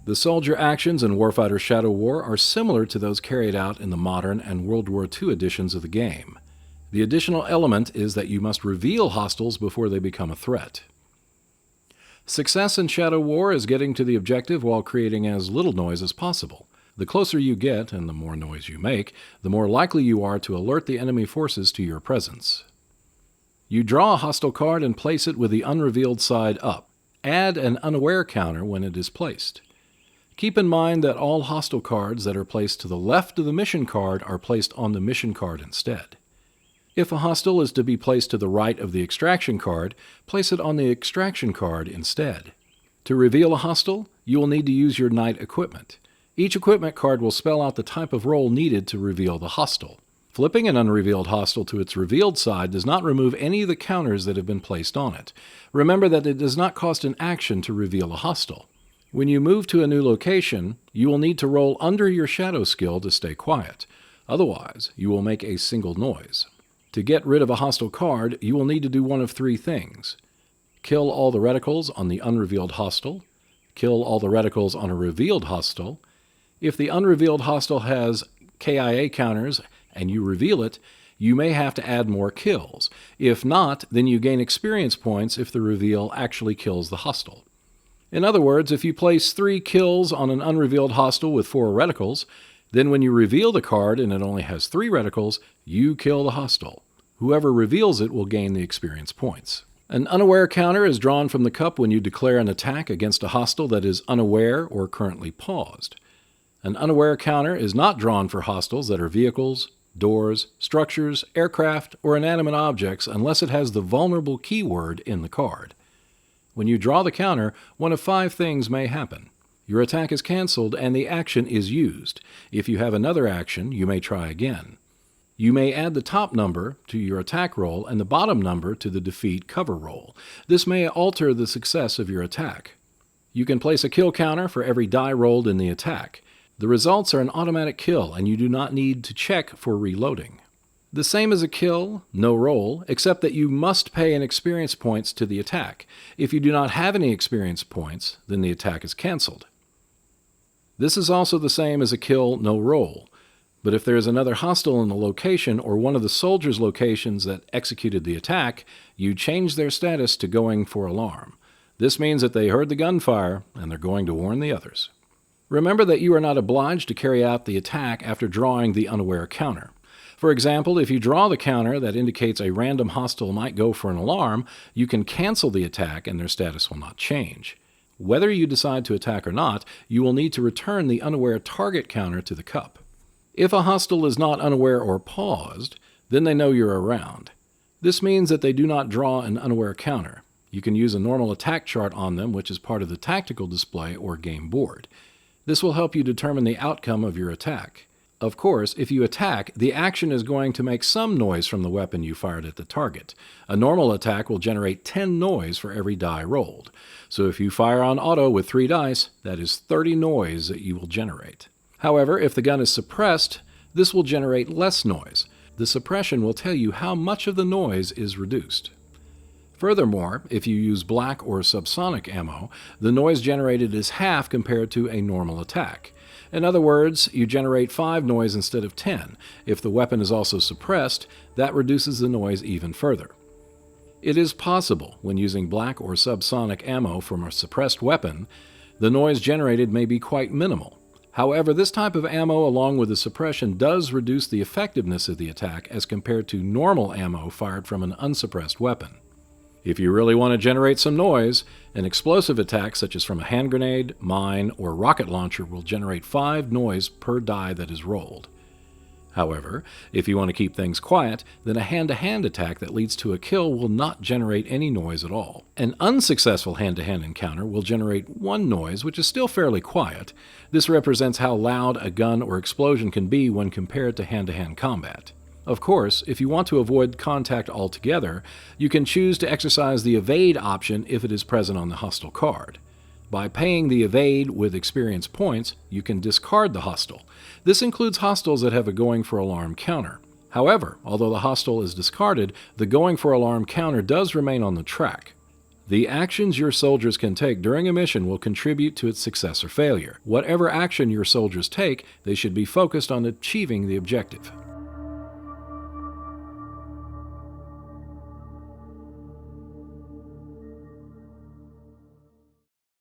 The soldier actions in Warfighter Shadow War are similar to those carried out in the modern and World War II editions of the game. The additional element is that you must reveal hostiles before they become a threat. Success in Shadow War is getting to the objective while creating as little noise as possible. The closer you get, and the more noise you make, the more likely you are to alert the enemy forces to your presence. You draw a hostile card and place it with the unrevealed side up. Add an unaware counter when it is placed. Keep in mind that all hostile cards that are placed to the left of the mission card are placed on the mission card instead. If a hostile is to be placed to the right of the extraction card, place it on the extraction card instead. To reveal a hostile, you will need to use your knight equipment. Each equipment card will spell out the type of roll needed to reveal the hostile. Flipping an unrevealed hostile to its revealed side does not remove any of the counters that have been placed on it. Remember that it does not cost an action to reveal a hostile. When you move to a new location, you will need to roll under your shadow skill to stay quiet. Otherwise, you will make a single noise. To get rid of a hostile card, you will need to do one of three things. Kill all the reticles on the unrevealed hostile. Kill all the reticles on a revealed hostile. If the unrevealed hostile has KIA counters and you reveal it, you may have to add more kills. If not, then you gain experience points if the reveal actually kills the hostile. In other words, if you place 3 kills on an unrevealed hostile with 4 reticles, then when you reveal the card and it only has 3 reticles, you kill the hostile. Whoever reveals it will gain the experience points. An unaware counter is drawn from the cup when you declare an attack against a hostile that is unaware or currently paused. An unaware counter is not drawn for hostiles that are vehicles, doors, structures, aircraft, or inanimate objects unless it has the vulnerable keyword in the card. When you draw the counter, one of 5 things may happen. Your attack is cancelled and the action is used. If you have another action, you may try again. You may add the top number to your attack roll and the bottom number to the defeat cover roll. This may alter the success of your attack. You can place a kill counter for every die rolled in the attack. The results are an automatic kill and you do not need to check for reloading. The same as a kill, no roll, except that you must pay an experience points to the attack. If you do not have any experience points, then the attack is cancelled. This is also the same as a kill, no roll. But if there is another hostile in the location or one of the soldiers' locations that executed the attack, you change their status to going for alarm. This means that they heard the gunfire and they're going to warn the others. Remember that you are not obliged to carry out the attack after drawing the unaware counter. For example, if you draw the counter that indicates a random hostile might go for an alarm, you can cancel the attack and their status will not change. Whether you decide to attack or not, you will need to return the unaware target counter to the cup. If a hostile is not unaware or paused, then they know you're around. This means that they do not draw an unaware counter. You can use a normal attack chart on them, which is part of the tactical display or game board. This will help you determine the outcome of your attack. Of course, if you attack, the action is going to make some noise from the weapon you fired at the target. A normal attack will generate 10 noise for every die rolled. So if you fire on auto with 3 dice, that is 30 noise that you will generate. However, if the gun is suppressed, this will generate less noise. The suppression will tell you how much of the noise is reduced. Furthermore, if you use black or subsonic ammo, the noise generated is half compared to a normal attack. In other words, you generate 5 noise instead of 10. If the weapon is also suppressed, that reduces the noise even further. It is possible, when using black or subsonic ammo from a suppressed weapon, the noise generated may be quite minimal. However, this type of ammo along with the suppression does reduce the effectiveness of the attack as compared to normal ammo fired from an unsuppressed weapon. If you really want to generate some noise, an explosive attack such as from a hand grenade, mine, or rocket launcher will generate 5 noise per die that is rolled. However, if you want to keep things quiet, then a hand-to-hand attack that leads to a kill will not generate any noise at all. An unsuccessful hand-to-hand encounter will generate 1 noise, which is still fairly quiet. This represents how loud a gun or explosion can be when compared to hand-to-hand combat. Of course, if you want to avoid contact altogether, you can choose to exercise the evade option if it is present on the hostile card. By paying the evade with experience points, you can discard the hostile. This includes hostiles that have a going for alarm counter. However, although the hostile is discarded, the going for alarm counter does remain on the track. The actions your soldiers can take during a mission will contribute to its success or failure. Whatever action your soldiers take, they should be focused on achieving the objective.